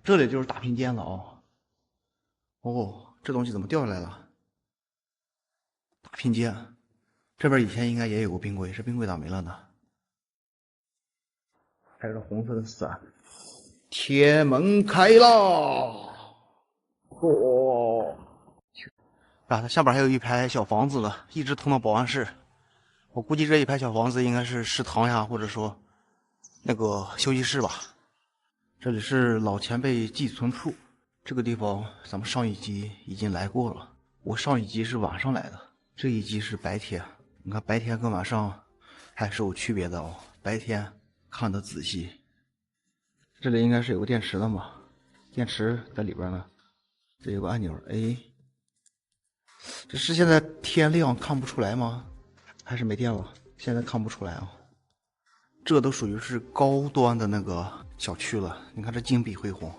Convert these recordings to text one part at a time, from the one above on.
这里就是大拼间了哦。哦，这东西怎么掉下来了？大拼间，这边以前应该也有个冰柜，这冰柜咋没了呢？还有这红色的伞，铁门开了。哦，啊，它下边还有一排小房子了，一直通到保安室。我估计这一排小房子应该是食堂呀，或者说那个休息室吧。这里是老前辈寄存处，这个地方咱们上一集已经来过了。我上一集是晚上来的，这一集是白天。你看白天跟晚上还是有区别的哦。白天看得仔细，这里应该是有个电池的嘛，电池在里边呢。这有个按钮，哎，这是现在天亮看不出来吗？还是没电了？现在看不出来啊。这都属于是高端的那个小区了。你看这金碧辉煌，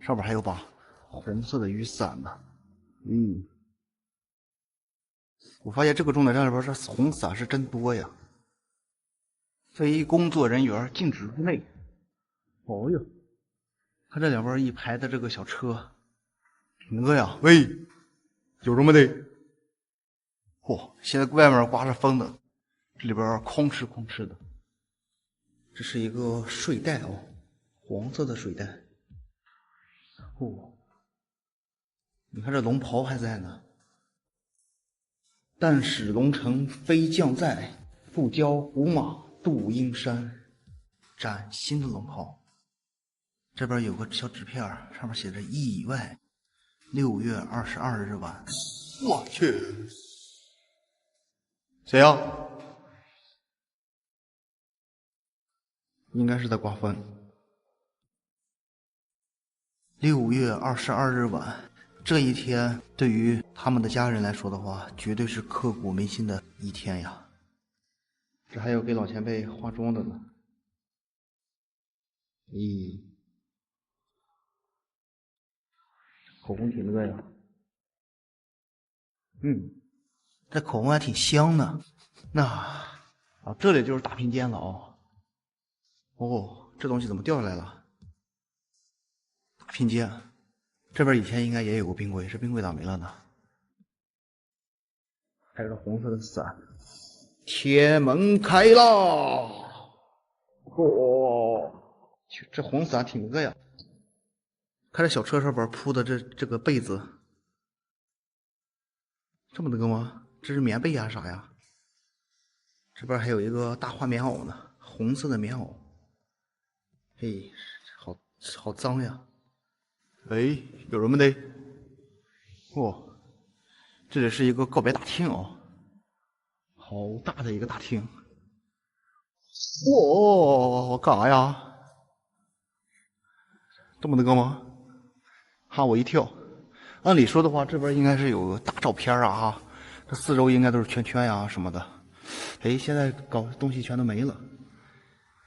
上面还有把红色的雨伞呢。我发现这个中转站里边这红伞是真多呀。非工作人员禁止入内。哦哟，看这两边一排的这个小车，挺多呀。喂，有什么的？嚯，现在外面刮着风呢，这里边哐哧哐哧的。这是一个睡袋哦，黄色的睡袋。哦，你看这龙袍还在呢。但使龙城飞将在，不教胡马度阴山。崭新的龙袍。这边有个小纸片，上面写着意外，6月22日晚。我去，谁呀？应该是在刮风。6月22日晚，这一天对于他们的家人来说的话，绝对是刻骨铭心的一天呀。这还有给老前辈化妆的呢。咦，口红挺乐呀。这口红还挺香的。那啊，这里就是大拼间了哦。哦，这东西怎么掉下来了？大拼间，这边以前应该也有个冰柜，这冰柜咋没了呢？还有这红色的伞，铁门开了。哦，去，这红伞挺热呀。看这小车上边铺的这个被子，这么那个吗？这是棉被呀啥呀？这边还有一个大花棉袄呢，红色的棉袄。嘿，好脏呀！哎，有人没得？哦，这里是一个告别大厅哦，好大的一个大厅。我干啥呀？这么那个吗？吓我一跳。按理说的话，这边应该是有大照片啊哈，这四周应该都是圈圈呀什么的。哎，现在搞东西全都没了，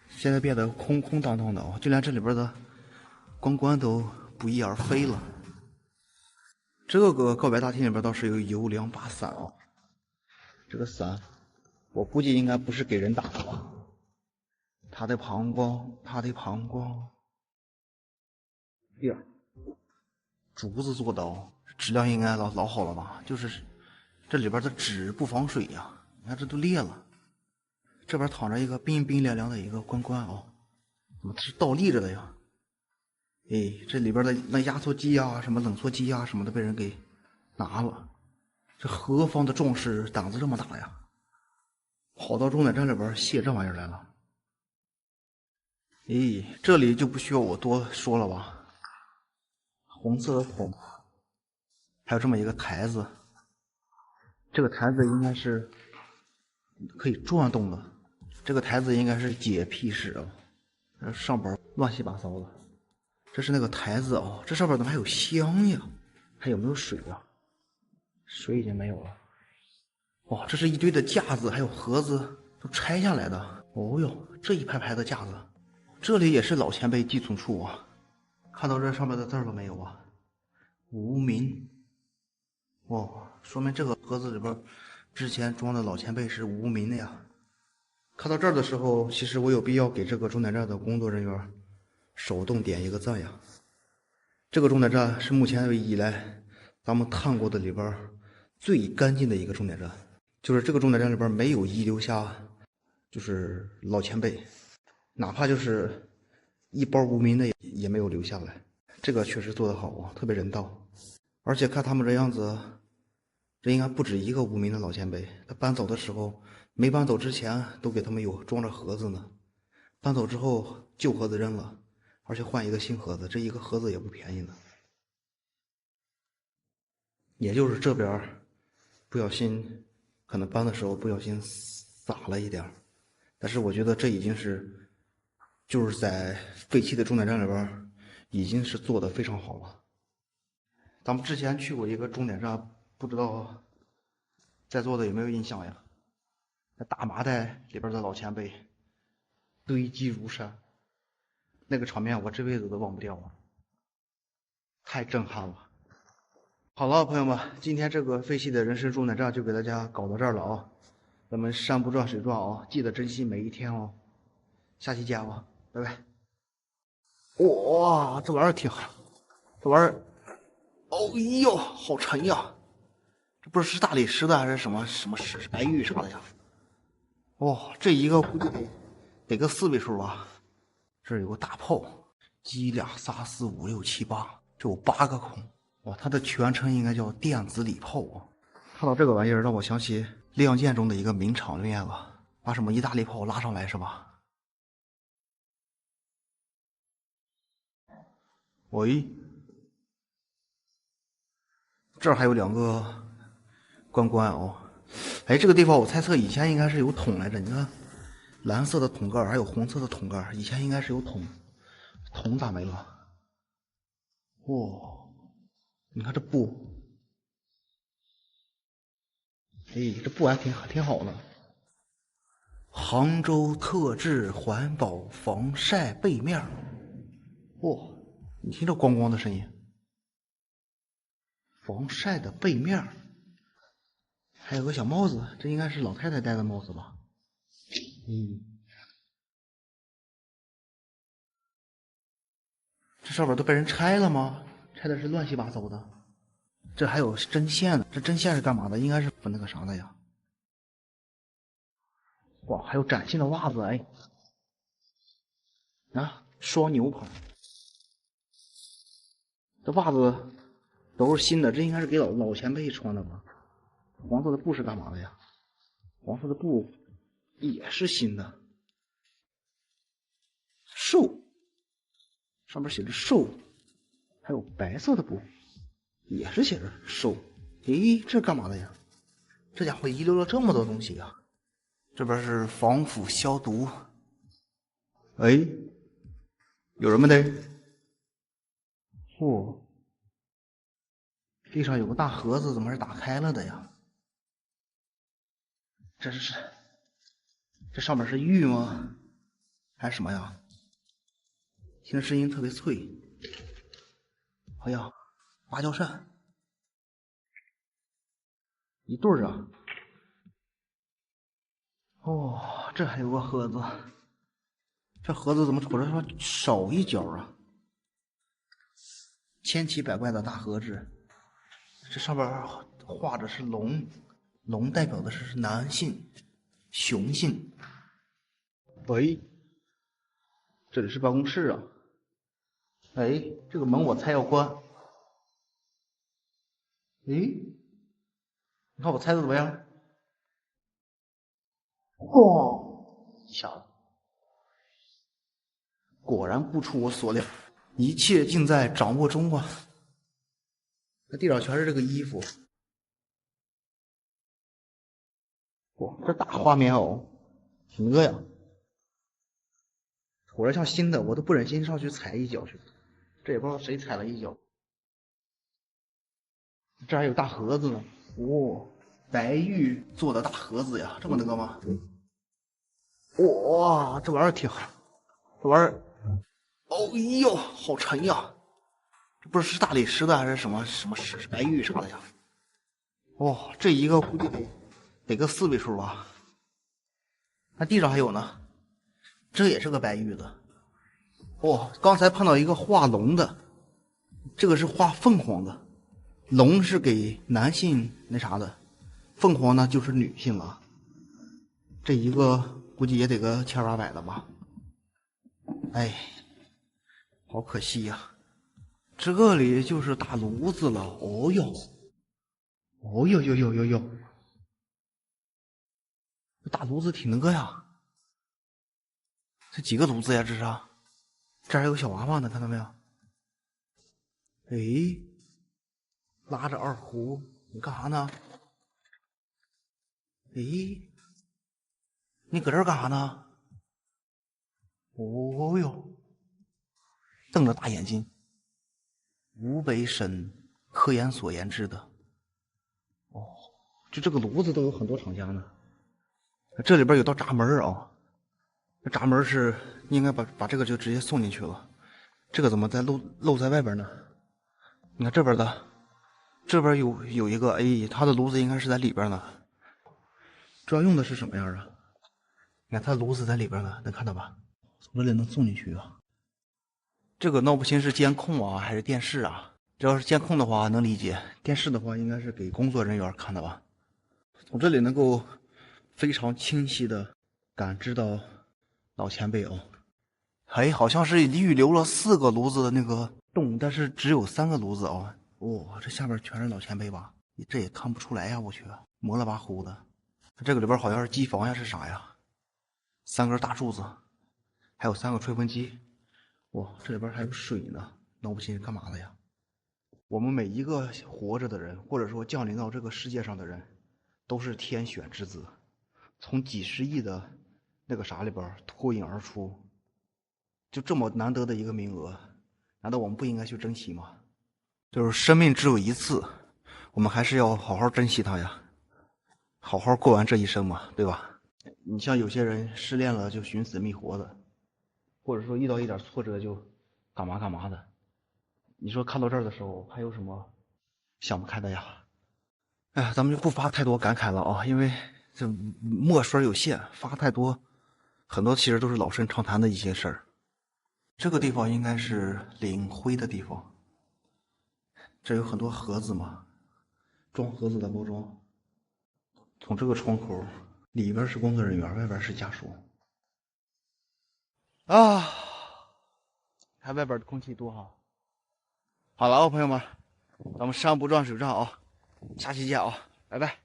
现在变得空空荡荡的哦，就连这里边的光冠都不翼而飞了。这个告别大厅里边倒是有两把伞哦，这个伞我估计应该不是给人打的吧？他的膀胱，他的膀胱。呀，竹子做的哦，质量应该老好了吧？就是这里边的纸不防水呀，你看这都裂了。这边躺着一个冰冰凉凉的一个关关哦，怎么是倒立着的呀？哎，这里边的那压缩机呀、什么冷缩机呀、什么的被人给拿了。这何方的壮士胆子这么大呀？跑到中转站里边卸这玩意儿来了。咦，这里就不需要我多说了吧？红色的桶，还有这么一个台子，这个台子应该是可以转动的。这个台子应该是洁癖室啊，这上边乱七八糟的。这是那个台子哦，这上边怎么还有香呀？还有没有水啊？水已经没有了。哇，这是一堆的架子，还有盒子，都拆下来的。哦哟，这一排排的架子，这里也是老前辈寄存处啊。看到这上面的字了没有啊？无名。哦，说明这个盒子里边之前装的老前辈是无名的呀。看到这儿的时候，其实我有必要给这个中转站的工作人员手动点一个赞呀。这个终点站是目前为以来咱们探过的里边最干净的一个终点站，就是这个终点站里边没有遗留下就是老前辈，哪怕就是一包无名的也没有留下来。这个确实做得好啊，特别人道。而且看他们这样子，这应该不止一个无名的老前辈。他搬走的时候，没搬走之前都给他们有装着盒子呢，搬走之后旧盒子扔了，而且换一个新盒子，这一个盒子也不便宜呢。也就是这边不小心，可能搬的时候不小心洒了一点，但是我觉得这已经是就是在废弃的终点站里边已经是做的非常好了。咱们之前去过一个终点站，不知道在座的有没有印象呀？那大麻袋里边的老前辈堆积如山，那个场面我这辈子都忘不掉啊，太震撼了。好了，朋友们，今天这个废弃的人生终点站就给大家搞到这儿了啊！咱们山不转水转啊，记得珍惜每一天哦。下期见啊，拜拜。哇，这玩意儿挺，这玩意儿，哦呦，好沉呀！这不是大理石的还是什么石白玉啥的呀？哦，这一个估计得个4位数吧。这儿有个大炮，1、2、3、4、5、6、7、8，这有8个孔。哇，它的全称应该叫电子礼炮啊！看到这个玩意儿，让我想起《亮剑》中的一个名场面了，把什么意大利炮拉上来是吧？喂，这儿还有2个关关哦。哎，这个地方我猜测以前应该是有桶来着，你看，蓝色的桶盖还有红色的桶盖，以前应该是有桶，桶咋没了？哦，你看这布，哎，这布还挺好的。杭州特制环保防晒被面，哇，你听这咣咣的声音，防晒的被面，还有个小帽子，这应该是老太太戴的帽子吧？这上面都被人拆了吗？拆的是乱七八糟的。这还有针线呢，这针线是干嘛的？应该是那个啥的呀。哇，还有崭新的袜子，哎，啊，双牛牌，这袜子都是新的，这应该是给老前辈穿的吧？黄色的布是干嘛的呀？黄色的布也是新的，寿，上面写着寿，还有白色的布，也是写着寿。咦，这干嘛的呀？这家伙遗留了这么多东西呀！这边是防腐消毒。哎，有人没得？哦，地上有个大盒子，怎么是打开了的呀？这上面是玉吗？还是什么呀？听着声音特别脆。哎呀，芭蕉扇，一对儿啊。哦，这还有个盒子，这盒子怎么瞅着说少一角啊？千奇百怪的大盒子，这上边画着是龙，龙代表的是男性、雄性。喂，这里是办公室啊。哎，这个门我猜要关。诶，你看我猜的怎么样？哇，一下子，果然不出我所料，一切尽在掌握中啊！这地上全是这个衣服，哇，这大花棉袄，挺热呀，瞅着像新的，我都不忍心上去踩一脚去。这也不知道谁踩了一脚。这还有大盒子呢，哦，白玉做的大盒子呀，这么那个吗？哇，这玩意儿挺，这玩意儿，哦呦，好沉呀！这不是大理石的还是什么石白玉啥的呀？哦，这一个估计得个4位数吧。那地上还有呢，这也是个白玉的。哦，刚才碰到一个画龙的，这个是画凤凰的，龙是给男性那啥的，凤凰呢就是女性了。这一个估计也得个1800的吧。哎，好可惜呀、这里就是大炉子了。哦哟，哦哟哟哟哟哟，这大炉子挺那个呀。这几个炉子呀？这是啊，这还有个小娃娃呢，看到没有？哎，拉着二胡，你干啥呢？哎，你搁这儿干啥呢？哦哟，瞪着大眼睛，吾辈审科研所研制的。哦，就这个炉子都有很多厂家呢。这里边有道闸门啊，这闸门是应该把这个就直接送进去了。这个怎么在露在外边呢？你看这边的，这边有一个，哎，它的炉子应该是在里边呢。主要用的是什么样啊？你看它炉子在里边呢，能看到吧？从这里能送进去啊。这个闹不清是监控啊还是电视啊？只要是监控的话能理解，电视的话应该是给工作人员看的吧？从这里能够非常清晰的感知到老前辈哦。哎，好像是预留了4个炉子的那个洞，但是只有3个炉子哦。哇，这下边全是老前辈吧？这也看不出来呀，我去，模了吧糊的。这个里边好像是机房呀，是啥呀？3根大柱子，还有3个吹风机。哇，这里边还有水呢，闹不清是干嘛的呀？我们每一个活着的人，或者说降临到这个世界上的人，都是天选之子，从几十亿的那个啥里边脱颖而出，就这么难得的一个名额，难道我们不应该去珍惜吗？就是生命只有一次，我们还是要好好珍惜它呀，好好过完这一生嘛，对吧？你像有些人失恋了就寻死觅活的，或者说遇到一点挫折就干嘛干嘛的，你说看到这儿的时候还有什么想不开的呀？哎呀，咱们就不发太多感慨了啊，因为这墨水有限，发太多，很多其实都是老生常谈的一些事儿。这个地方应该是领灰的地方，这有很多盒子嘛，装盒子的包装。从这个窗口里边是工作人员，外边是家属。啊，看外边的空气多好。好了啊，朋友们，咱们山不转水转啊，下期见啊，拜拜。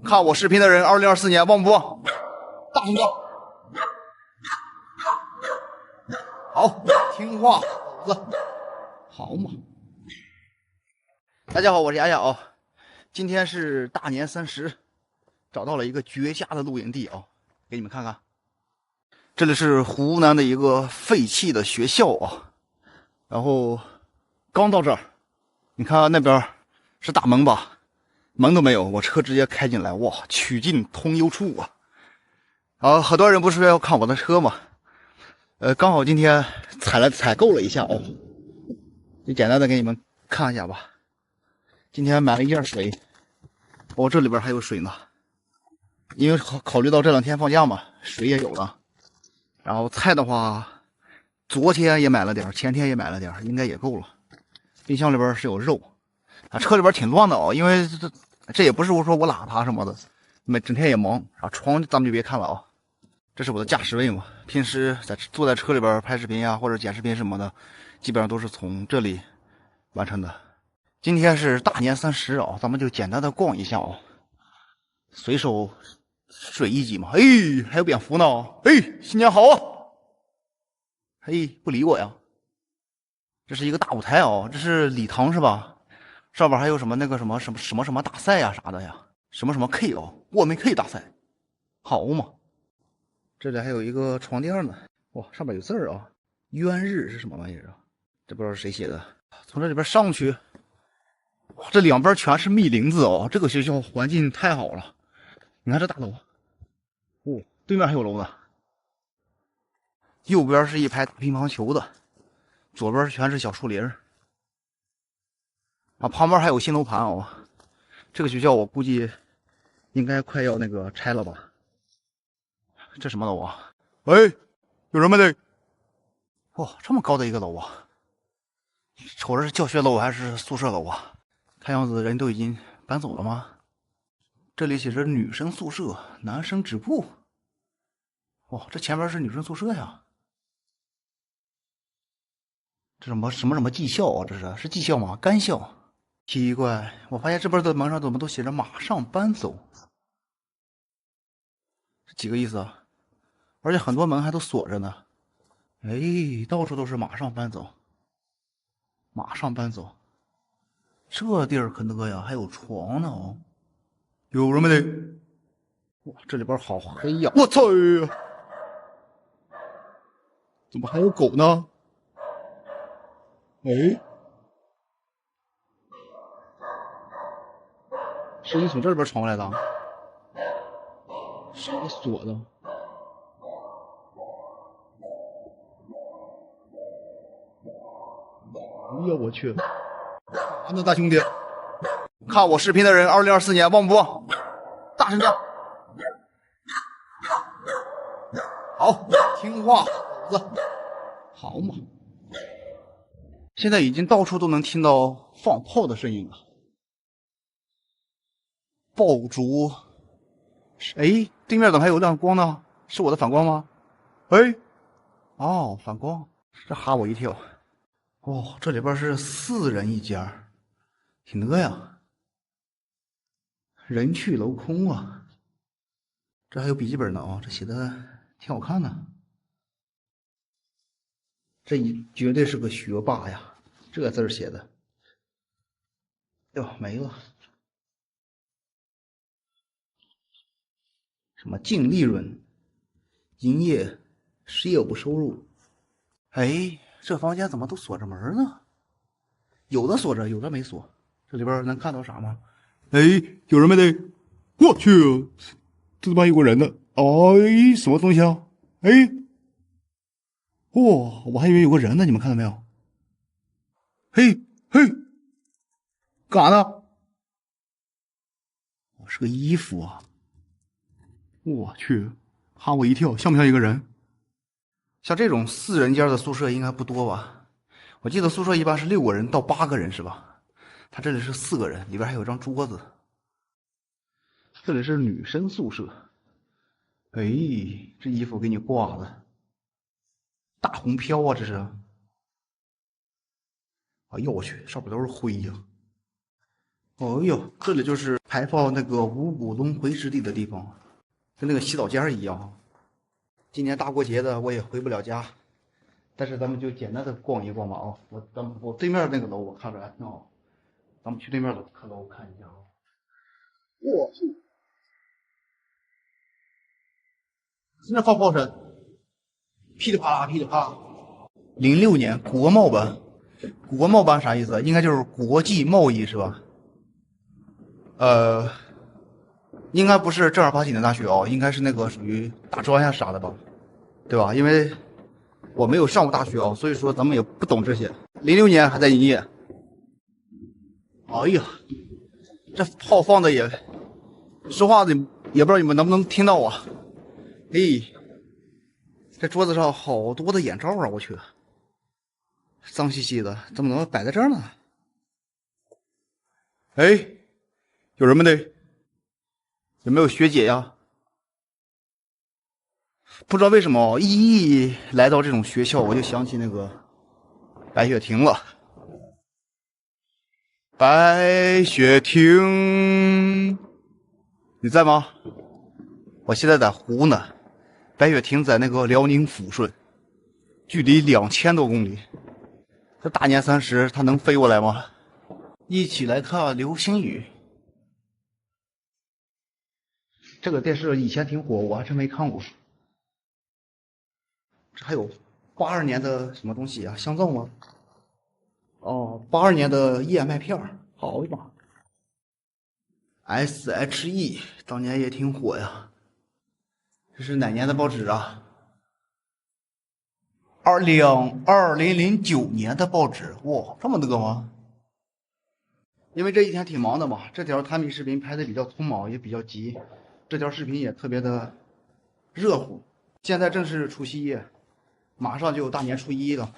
看我视频的人，2024年旺不旺？大声叫。好，听话狗子，好嘛。大家好，我是雅雅啊。今天是大年30，找到了一个绝佳的露营地啊，给你们看看。这里是湖南的一个废弃的学校啊，然后刚到这儿，你看那边是大门吧？门都没有，我车直接开进来，哇，曲径通幽处啊！啊，很多人不是要看我的车吗？刚好今天采购了一下哦，就简单的给你们看一下吧。今天买了一件水，哦，这里边还有水呢，因为考虑到这2天放假嘛，水也有了。然后菜的话，昨天也买了点，前天也买了点，应该也够了。冰箱里边是有肉，啊，车里边挺乱的哦，因为这也不是说我邋遢什么的，整天也忙啊。床咱们就别看了啊，这是我的驾驶位嘛，平时坐在车里边拍视频呀，或者剪视频什么的，基本上都是从这里完成的。今天是大年30啊，咱们就简单的逛一下啊，随手水一挤嘛。哎，还有蝙蝠呢，哎，新年好啊！嘿，不理我呀。这是一个大舞台哦，这是礼堂是吧？上边还有什么那个什么大赛呀啥的呀，什么 K 哦，我们 K 大赛，好嘛。这里还有一个床垫呢，哇，上面有字啊，冤日是什么玩意儿啊？这不知道是谁写的。从这里边上去，哇，这两边全是密林子哦，这个学校环境太好了。你看这大楼，哦，对面还有楼呢。右边是一排打乒乓球的，左边全是小树林啊，旁边还有新楼盘哦。这个学校我估计应该快要那个拆了吧？这什么楼啊？喂，有人没得？哇，这么高的一个楼啊！瞅着是教学楼还是宿舍楼啊？看样子人都已经搬走了吗？这里写着女生宿舍、男生纸铺。哇，这前面是女生宿舍呀！这什么技校啊？这是技校吗？干校？奇怪，我发现这边的门上怎么都写着马上搬走？这几个意思啊？而且很多门还都锁着呢。哎，到处都是马上搬走，马上搬走。这地儿可那个呀，还有床呢哦。有人没得？哇，这里边好黑呀！我操！怎么还有狗呢？哎，声音从这里边传过来的，谁锁的？哎呀，我去！啊，那大兄弟，看我视频的人，2024年旺不旺？大声点！好，听话，狗子，好嘛！现在已经到处都能听到放炮的声音了。爆竹，哎，对面怎么还有亮光呢？是我的反光吗？哎，哦，反光，这吓我一跳。哦，这里边是4人一间，挺多呀。人去楼空啊。这还有笔记本呢啊，这写的挺好看的。这绝对是个学霸呀，这字写的。哟，没了。什么净利润、营业、业务收入？哎，这房间怎么都锁着门呢？有的锁着，有的没锁。这里边能看到啥吗？哎，有人没得？我去，这他妈有个人呢！哎，什么东西啊？哎，哇、我还以为有个人呢，你们看到没有？嘿，嘿，干啥呢？是个衣服啊！我去，吓我一跳，像不像一个人？像这种4人间的宿舍应该不多吧？我记得宿舍一般是6个人到8个人是吧？他这里是4个人，里边还有张桌子。这里是女生宿舍。哎，这衣服给你挂的，大红飘啊，这是！哎呦我去，上面都是灰呀！哦呦，这里就是排放那个五谷轮回之地的地方，跟那个洗澡间一样。今年大过节的我也回不了家，但是咱们就简单的逛一逛吧啊！我对面那个楼我看着还挺好，咱们去对面的客楼看一下啊！我去，现在放炮声，噼里啪啦噼里啪啦。06年国贸班，国贸班啥意思？应该就是国际贸易是吧？应该不是正儿八经的大学哦，应该是那个属于大专呀啥的吧，对吧？因为我没有上过大学哦，所以说咱们也不懂这些。06年还在营业。哎呀，这炮放的也，说话的也不知道你们能不能听到啊？哎，这桌子上好多的眼罩啊！我去，脏兮兮的，怎么能摆在这儿呢？哎，有人没得？有没有学姐呀？不知道为什么，一来到这种学校，我就想起那个白雪婷了。白雪婷，你在吗？我现在在湖南，白雪婷在那个辽宁抚顺，距离2000多公里。这大年30，她能飞过来吗？一起来看流星雨。这个电视以前挺火，我还真没看过。这还有82年的什么东西啊？香皂吗？哦，82年的燕麦片儿，好嘛。SHE 当年也挺火呀。这是哪年的报纸啊？2009年的报纸，哇，这么那个吗？因为这一天挺忙的嘛，这条探秘视频拍的比较匆忙，也比较急，这条视频也特别的热乎。现在正是除夕夜，马上就大年初一了。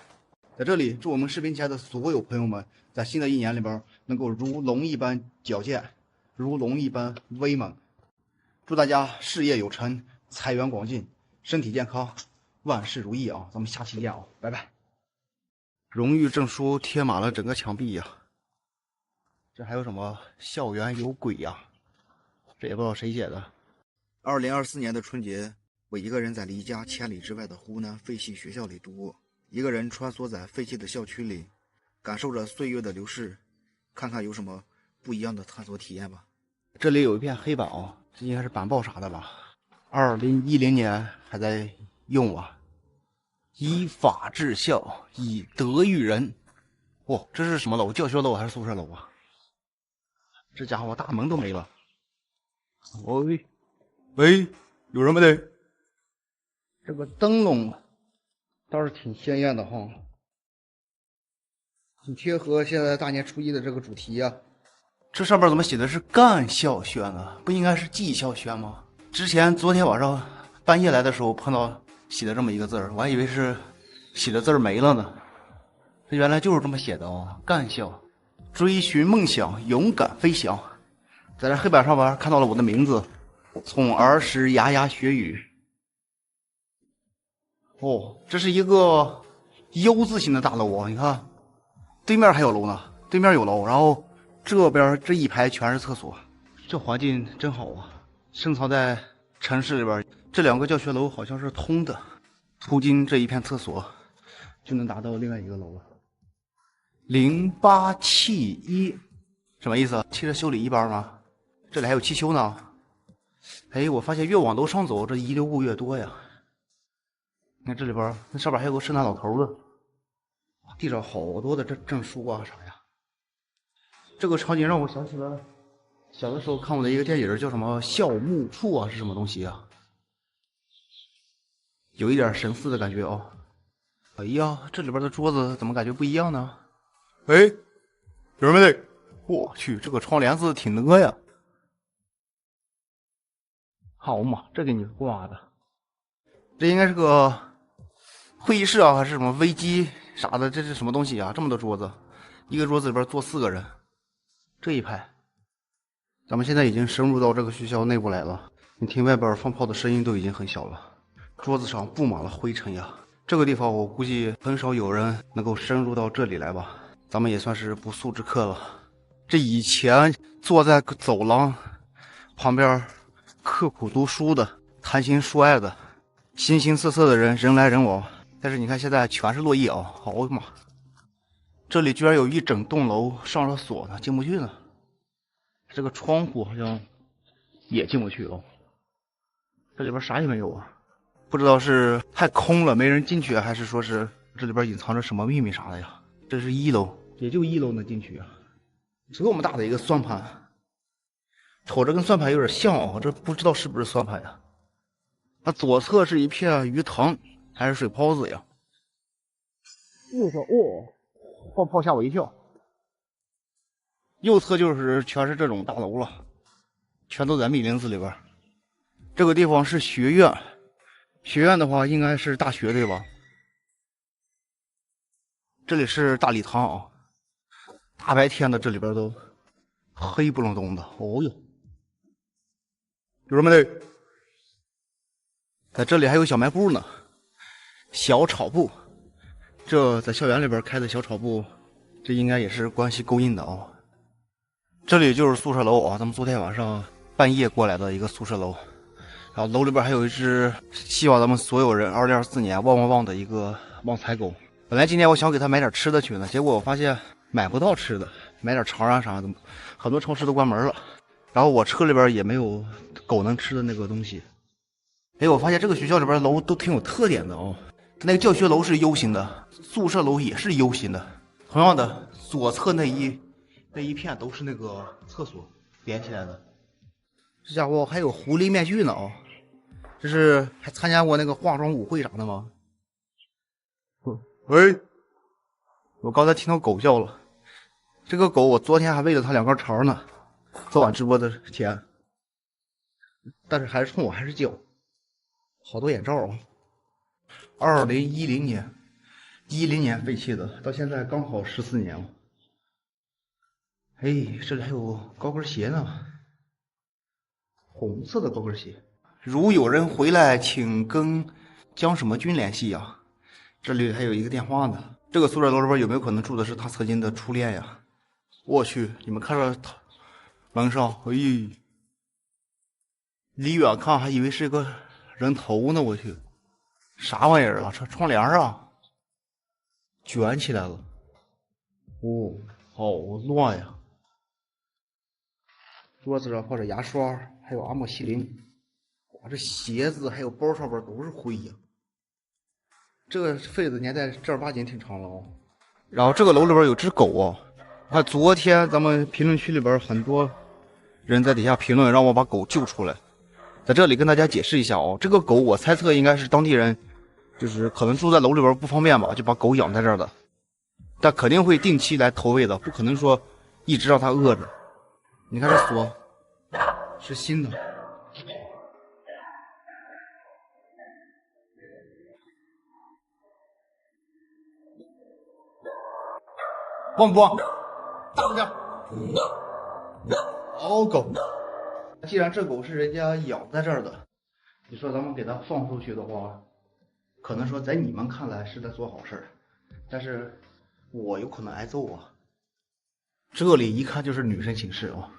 在这里，祝我们视频前的所有朋友们，在新的一年里边能够如龙一般矫健，如龙一般威猛。祝大家事业有成，财源广进，身体健康，万事如意啊！咱们下期见啊，拜拜。荣誉证书贴满了整个墙壁呀、这还有什么校园有鬼呀、这也不知道谁写的。2024年的春节，我一个人在离家千里之外的湖南废弃学校里度过，一个人穿梭在废弃的校区里，感受着岁月的流逝，看看有什么不一样的探索体验吧。这里有一片黑板啊，这应该是板报啥的吧？2010年还在用啊。以法治校，以德育人。哦，这是什么楼？教学楼还是宿舍楼啊？这家伙大门都没了。喂，喂，有人没得？这个灯笼倒是挺鲜艳的哈，挺贴合现在大年初一的这个主题呀、这上面怎么写的是干校宣啊？不应该是技校宣吗？昨天晚上半夜来的时候碰到写的这么一个字儿，我还以为是写的字儿没了呢。这原来就是这么写的哦，干校，追寻梦想，勇敢飞翔。在这黑板上边看到了我的名字，从儿时牙牙学语。哦，这是一个 U 字形的大楼啊！你看，对面还有楼呢，对面有楼，然后这边这一排全是厕所，这环境真好啊！深藏在城市里边，这两个教学楼好像是通的，途经这一片厕所，就能达到另外一个楼了。0871什么意思？汽车修理一班吗？这里还有汽修呢。哎，我发现越往楼上走，这遗留物越多呀。你看这里边，那上边还有个圣诞老头子，地上好多的证书啊啥呀。这个场景让我想起了小的时候看过的一个电影，叫什么《校牧处》啊，是什么东西啊？有一点神似的感觉哦。哎呀，这里边的桌子怎么感觉不一样呢？哎，有人没得？我去，这个窗帘子挺呢呀。好嘛，这给你挂的，这应该是个会议室啊，还是什么微机啥的？这是什么东西啊？这么多桌子，一个桌子里边坐4个人，这一排。咱们现在已经深入到这个学校内部来了，你听外边放炮的声音都已经很小了，桌子上布满了灰尘呀。这个地方我估计很少有人能够深入到这里来吧，咱们也算是不速之客了。这以前坐在走廊旁边刻苦读书的、谈情说爱的、形形色色的人，人来人往。但是你看现在全是落叶啊！好嘛，这里居然有一整栋楼上了锁呢，进不去呢。这个窗户好像也进不去哦。这里边啥也没有啊，不知道是太空了没人进去，还是说是这里边隐藏着什么秘密啥的呀？这是1楼，也就1楼能进去啊。这么大的一个算盘，瞅着跟算盘有点像哦，这不知道是不是算盘呀？那左侧是一片鱼塘还是水泡子呀？右侧放炮吓我一跳。右侧就是全是这种大楼了，全都在密林子里边。这个地方是学院，学院的话应该是大学对吧？这里是大礼堂啊，大白天的这里边都黑不隆咚的。哦哟，有人没得？在这里还有小卖部呢，小炒部。这在校园里边开的小炒部，这应该也是关系够硬的哦。这里就是宿舍楼啊，咱们昨天晚上半夜过来的一个宿舍楼。然后楼里边还有一只希望咱们所有人2024年旺旺旺的一个旺财狗。本来今天我想给它买点吃的去呢，结果我发现买不到吃的，买点肠啊啥的，很多超市都关门了。然后我车里边也没有狗能吃的那个东西。哎，我发现这个学校里边楼都挺有特点的哦。那个教学楼是 U 型的，宿舍楼也是 U 型的。同样的，左侧那一片都是那个厕所连起来的。这家伙还有狐狸面具呢哦，这是还参加过那个化妆舞会啥的吗？喂，我刚才听到狗叫了。这个狗我昨天还喂了它2根肠呢，昨晚直播的前，但是还是冲我还是叫。好多眼罩啊！2010年10年废弃的，到现在刚好14年了。哎，这里还有高跟鞋呢，红色的高跟鞋。如有人回来，请跟江什么君联系呀？这里还有一个电话呢。这个宿舍楼里边有没有可能住的是他曾经的初恋呀？我去，你们看着他门上，哎，离远看还以为是一个人头呢。我去，啥玩意儿啊？这窗帘啊，卷起来了。哦，好乱呀！桌子上放着牙刷，还有阿莫西林。哇，这鞋子还有包上边都是灰呀。这个废的年代正儿八经挺长了哦。然后这个楼里边有只狗哦，我看昨天咱们评论区里边很多人在底下评论，让我把狗救出来。在这里跟大家解释一下哦，这个狗我猜测应该是当地人，就是可能住在楼里边不方便吧，就把狗养在这儿的。但肯定会定期来投喂的，不可能说一直让它饿着。你看这锁是新的，汪不汪？大着点。好狗。既然这狗是人家养在这儿的，你说咱们给它放出去的话，可能说在你们看来是在做好事，但是我有可能挨揍啊。这里一看就是女生寝室啊，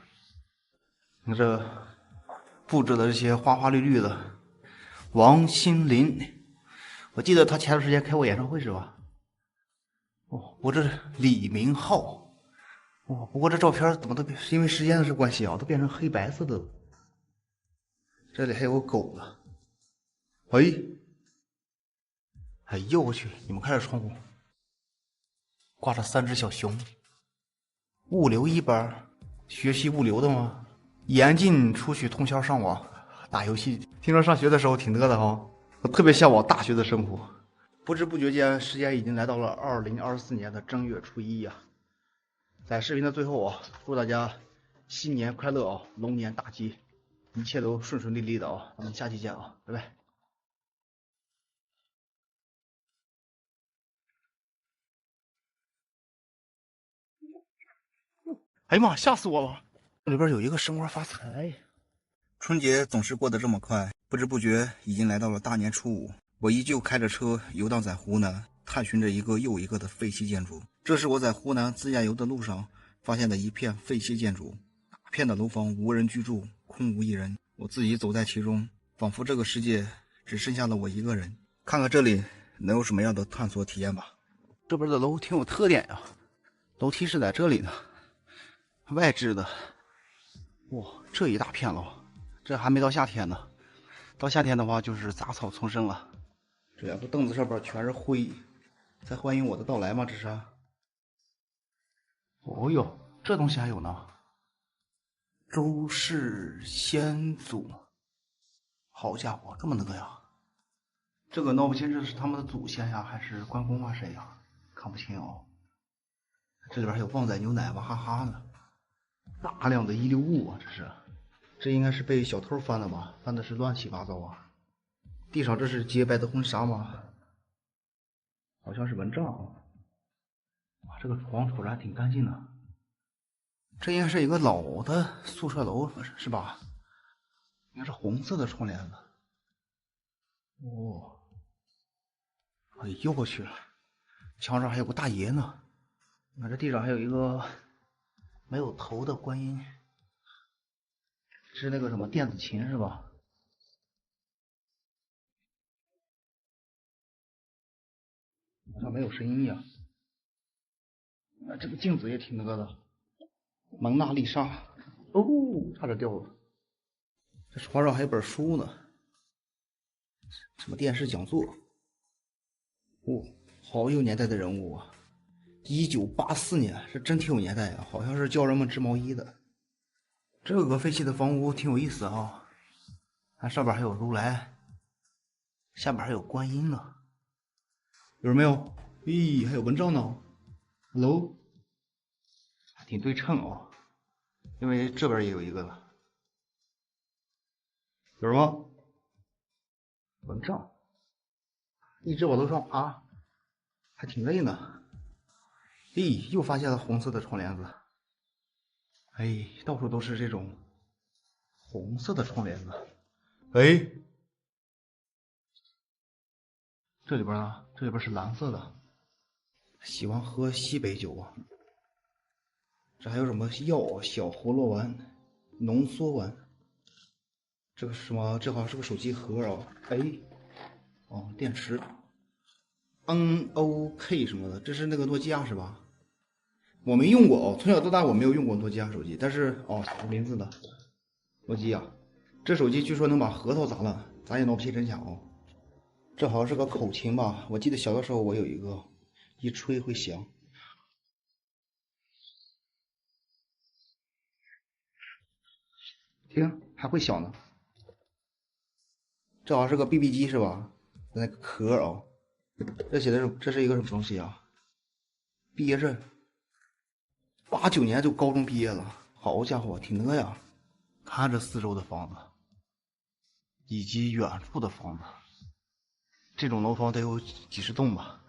你看这布置的这些花花绿绿的。王心凌，我记得她前段时间开过演唱会是吧？哦，我这李明浩，哦，不过这照片怎么都因为时间的关系啊，都变成黑白色的了。这里还有个狗呢，哎，哎呦我去！你们看这窗户，挂着3只小熊。物流一班，学习物流的吗？严禁出去通宵上网、打游戏。听说上学的时候挺乐的哈，我特别向往大学的生活。不知不觉间，时间已经来到了2024年的正月初一呀。在视频的最后啊，祝大家新年快乐啊，龙年大吉，一切都顺顺利利的啊！咱们下期见啊，拜拜。哎呀妈，吓死我了！这里边有一个生瓜发财。春节总是过得这么快，不知不觉已经来到了大年初五。我依旧开着车游荡在湖南，探寻着一个又一个的废弃建筑。这是我在湖南自驾游的路上发现的一片废弃建筑，大片的楼房无人居住，空无一人。我自己走在其中，仿佛这个世界只剩下了我一个人。看看这里能有什么样的探索体验吧。这边的楼挺有特点呀，楼梯是在这里呢，外置的。哇，这一大片楼，这还没到夏天呢。到夏天的话，就是杂草丛生了。这两个凳子上边全是灰，在欢迎我的到来吗？这是？哦呦，这东西还有呢。周氏先祖，好家伙，这么那个呀！这个闹不清这是他们的祖先呀，还是关公啊谁呀？看不清哦。这里边还有旺仔牛奶、娃哈哈呢，大量的遗留物啊，这是。这应该是被小偷翻的吧？翻的是乱七八糟啊！地上这是洁白的婚纱吗？好像是蚊帐啊！哇，这个床瞅着还挺干净的。这应该是一个老的宿舍楼，是吧？应该是红色的窗帘子。哦，哎呦我去！墙上还有个大爷呢。你看这地上还有一个没有头的观音，是那个什么电子琴是吧？好像没有声音呀。这个镜子也挺那个的。蒙娜丽莎，哦，差点掉了。这床上还有本书呢，什么电视讲座。哦，好有年代的人物啊！1984年，是真挺有年代啊，好像是教人们织毛衣的。这个废弃的房屋挺有意思啊，它上边还有如来，下边还有观音呢。有人没有？咦，还有蚊帐呢。Hello， 还挺对称哦，因为这边也有一个了。有人吗？蚊帐，一直往楼上爬，还挺累呢。咦，又发现了红色的窗帘子。哎，到处都是这种红色的窗帘子。哎，这里边呢？这里边是蓝色的。喜欢喝西北酒啊。这还有什么药？小葫芦丸、浓缩丸。这个是什么？这好像是个手机盒啊。哎，哦，电池。NOK 什么的，这是那个诺基亚是吧？我没用过哦，从小到大我没有用过诺基亚手机，但是哦，名字的诺基亚，这手机据说能把核桃砸了，咱也闹不起真响哦。这好像是个口琴吧？我记得小的时候我有一个，一吹会响。听，还会响呢。这好像是个 BB 机是吧？那个壳哦，这写的是这是一个什么东西啊？毕业证，89年就高中毕业了，好家伙，挺那呀！看这四周的房子，以及远处的房子，这种楼房得有几十栋吧。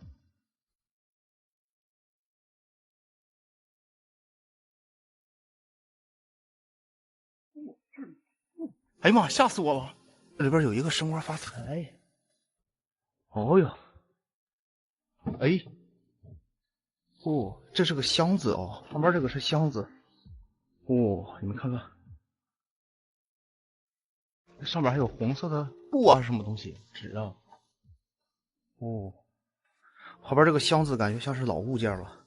哎呀妈，吓死我了！这里边有一个生瓜发财。哦哟，哎，哦，这是个箱子哦，旁边这个是箱子。哦，你们看看，这上面还有红色的布啊，是什么东西？纸啊。哦，后边这个箱子感觉像是老物件了，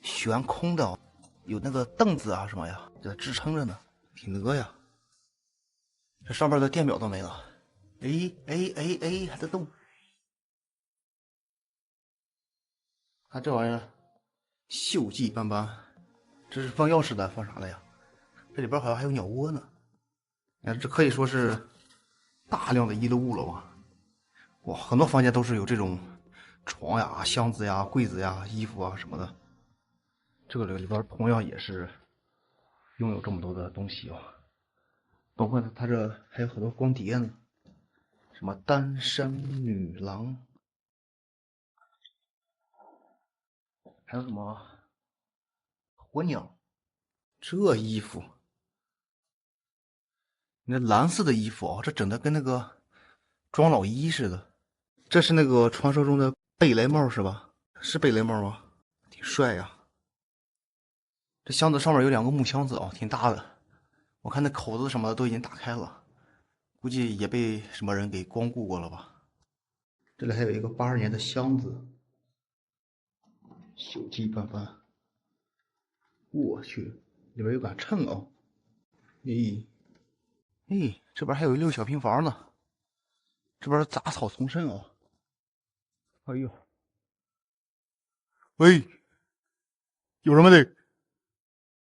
悬空的，有那个凳子啊什么呀，在支撑着呢，挺那呀。这上面的电表都没了。哎，还在动。看这玩意儿，锈迹斑斑，这是放钥匙的，放啥的呀？这里边好像还有鸟窝呢。哎，这可以说是大量的遗留物了吧？哇，很多房间都是有这种床呀、箱子呀、柜子呀、衣服啊什么的。这个里边同样也是拥有这么多的东西哦，包括它这还有很多光碟呢，什么单身女郎，还有什么火鸟，这衣服，那蓝色的衣服啊，这整的跟那个装老衣似的。这是那个传说中的贝雷帽是吧？是贝雷帽吗？挺帅呀。这箱子上面有2个木箱子啊，挺大的。我看那口子什么的都已经打开了，估计也被什么人给光顾过了吧。这里还有一个82年的箱子，锈迹斑斑。我去，里边有杆秤哦。咦，这边还有一溜小平房呢。这边杂草丛生哦。哎呦，喂，有人没得？